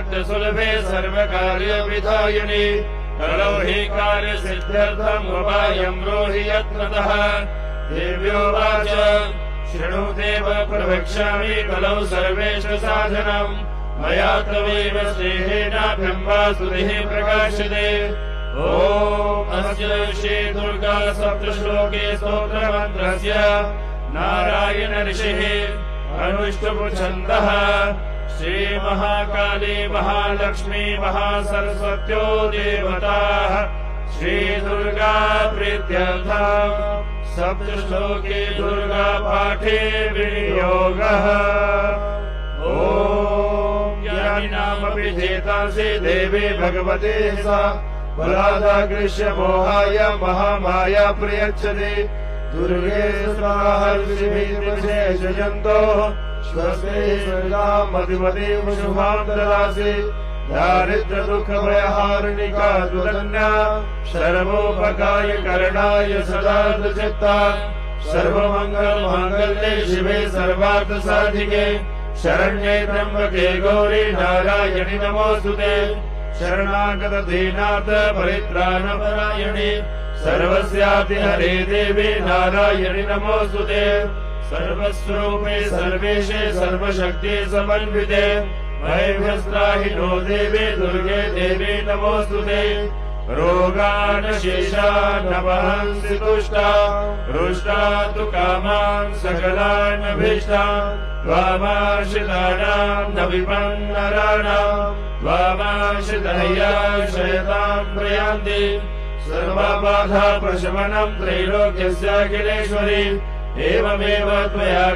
सर्वार्थसुलभे सर्वकार्यविधायिनि कलौ हि कार्यसिद्ध्यर्थम् उपायम् ब्रूहि यत्नतः। देव्योवाच शृणु देव प्रवक्ष्यामि कलौ सर्वेषु साधनम् मया तवैव स्नेहेनाभ्यम् वासुदेः प्रकाश्यते। ॐ अस्य श्रीदुर्गा सप्तश्लोके स्तोत्रमन्त्रस्य नारायण ऋषिः अनुष्टुप्-छन्दः श्रीमहाकाली महालक्ष्मी महासरस्वत्यो देवताः श्रीदुर्गा प्रीत्यर्थम् सप्तश्लोके दुर्गा पाठे विनियोगः। ॐ ज्ञानिनामपि चेतांसि देवी भगवते सा बलादागृह्य मोहाय महामाया प्रयच्छति। दुर्गे स्वाहर्षिभिर्विशेषयन्तो स्वस्मै स्वर्गामधिपतिं शुभां ददासि। दारिद्र्य दुःख भयहारिणिका दुरन्या सर्वोपकाय करणाय सदा चित्ता। सर्वमंगल मांगल्ये शिवे सर्वार्थ साधिके शरण्ये त्र्यंबके गौरी नारायणि नमोस्तुते। शरणागत दीनार्थ परित्राणपरायणि सर्वस्यापि हरे देवी नारायणि नमोस्तुते। सर्वस्वरूपे सर्वेशे सर्वशक्ति समन्विते भयभ्यस्त्राहि नो देवी दुर्गे देवी नमोस्तुते। रोगान् शेषान् वहन्सि तुष्टा रुष्टा तु कामान् सकलान् अभीष्टान्। त्वामाश्रितानां न विपन्नराणां त्वामाश्रितया शयतां प्रयान्ति। सर्वबाधा प्रशमनं त्रैलोक्यस्याखिलेश्वरी एवमेव त्वया